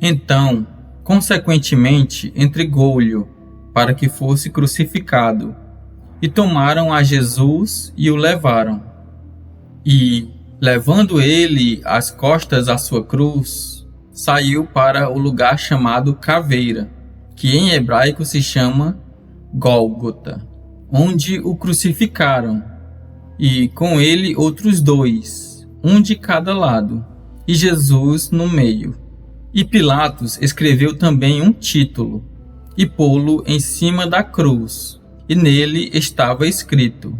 Então, consequentemente, entregou-lhe para que fosse crucificado. E tomaram a Jesus e o levaram. E, levando ele às costas a sua cruz, saiu para o lugar chamado Caveira, que em hebraico se chama Gólgota, onde o crucificaram, e com ele outros dois, um de cada lado, e Jesus no meio. E Pilatos escreveu também um título, e pô-lo em cima da cruz, e nele estava escrito: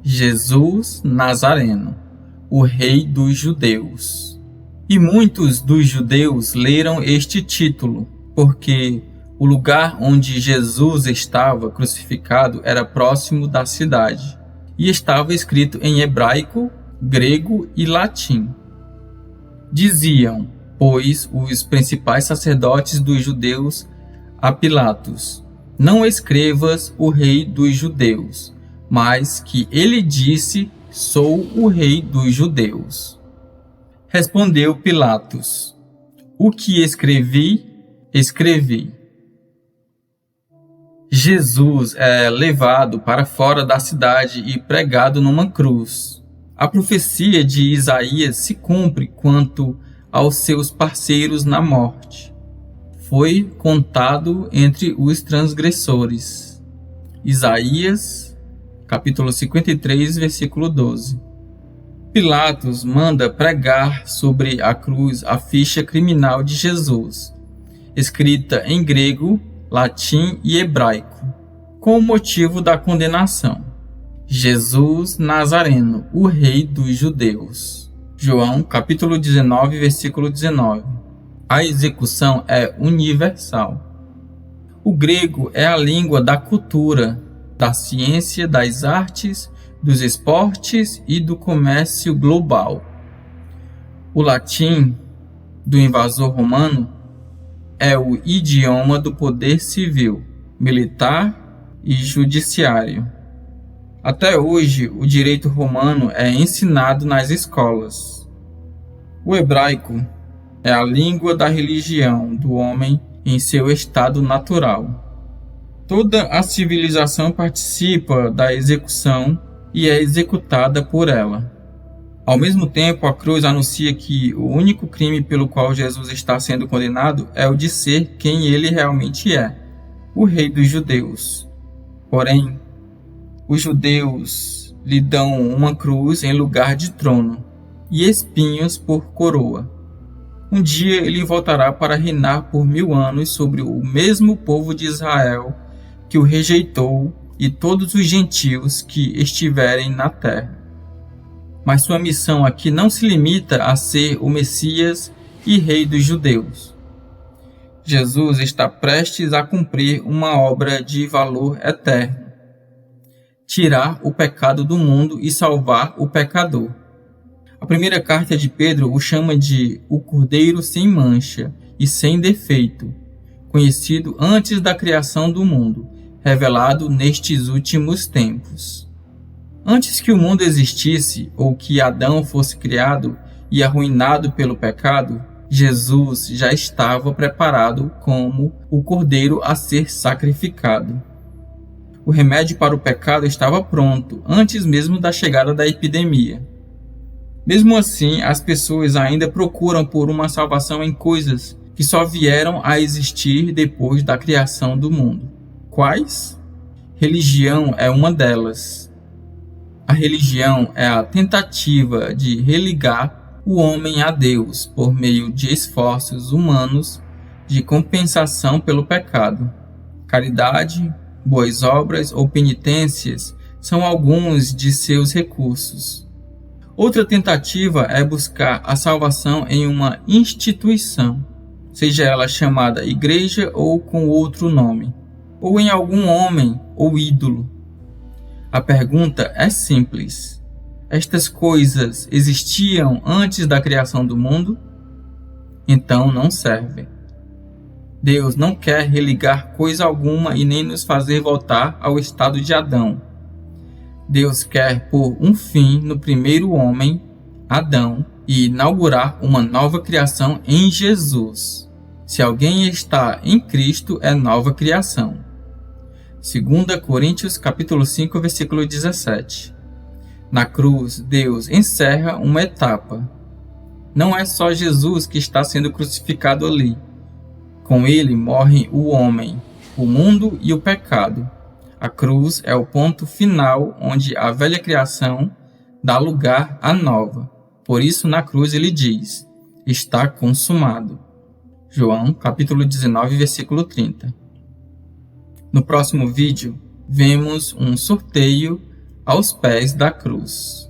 Jesus Nazareno, o Rei dos Judeus. E muitos dos judeus leram este título, porque o lugar onde Jesus estava crucificado era próximo da cidade, e estava escrito em hebraico, grego e latim. Diziam, pois, os principais sacerdotes dos judeus a Pilatos: não escrevas o Rei dos Judeus, mas que ele disse: sou o Rei dos Judeus. Respondeu Pilatos: o que escrevi, escrevi. Jesus é levado para fora da cidade e pregado numa cruz. A profecia de Isaías se cumpre quanto aos seus parceiros na morte. Foi contado entre os transgressores. Isaías, capítulo 53, versículo 12. Pilatos manda pregar sobre a cruz a ficha criminal de Jesus, escrita em grego, latim e hebraico, com o motivo da condenação: Jesus Nazareno, o Rei dos Judeus. João, capítulo 19, versículo 19. A execução é universal. O grego é a língua da cultura, da ciência, das artes, dos esportes e do comércio global. O latim, do invasor romano, é o idioma do poder civil, militar e judiciário. Até hoje, o direito romano é ensinado nas escolas. O hebraico é a língua da religião do homem em seu estado natural. Toda a civilização participa da execução e é executada por ela. Ao mesmo tempo, a cruz anuncia que o único crime pelo qual Jesus está sendo condenado é o de ser quem ele realmente é, o Rei dos Judeus. Porém, os judeus lhe dão uma cruz em lugar de trono e espinhos por coroa. Um dia ele voltará para reinar por 1000 anos sobre o mesmo povo de Israel que o rejeitou e todos os gentios que estiverem na terra. Mas sua missão aqui não se limita a ser o Messias e Rei dos Judeus. Jesus está prestes a cumprir uma obra de valor eterno: tirar o pecado do mundo e salvar o pecador. A primeira carta de Pedro o chama de o Cordeiro sem mancha e sem defeito, conhecido antes da criação do mundo, revelado nestes últimos tempos. Antes que o mundo existisse ou que Adão fosse criado e arruinado pelo pecado, Jesus já estava preparado como o cordeiro a ser sacrificado. O remédio para o pecado estava pronto antes mesmo da chegada da epidemia. Mesmo assim, as pessoas ainda procuram por uma salvação em coisas que só vieram a existir depois da criação do mundo. Quais? Religião é uma delas. A religião é a tentativa de religar o homem a Deus por meio de esforços humanos de compensação pelo pecado. Caridade, boas obras ou penitências são alguns de seus recursos. Outra tentativa é buscar a salvação em uma instituição, seja ela chamada igreja ou com outro nome, ou em algum homem ou ídolo. A pergunta é simples: estas coisas existiam antes da criação do mundo? Então não servem. Deus não quer religar coisa alguma e nem nos fazer voltar ao estado de Adão. Deus quer pôr um fim no primeiro homem, Adão, e inaugurar uma nova criação em Jesus. Se alguém está em Cristo, é nova criação. 2 Coríntios capítulo 5, versículo 17. Na cruz, Deus encerra uma etapa. Não é só Jesus que está sendo crucificado ali. Com ele morre o homem, o mundo e o pecado. A cruz é o ponto final onde a velha criação dá lugar à nova. Por isso, na cruz ele diz: está consumado. João, capítulo 19, versículo 30. No próximo vídeo, vemos um sorteio aos pés da cruz.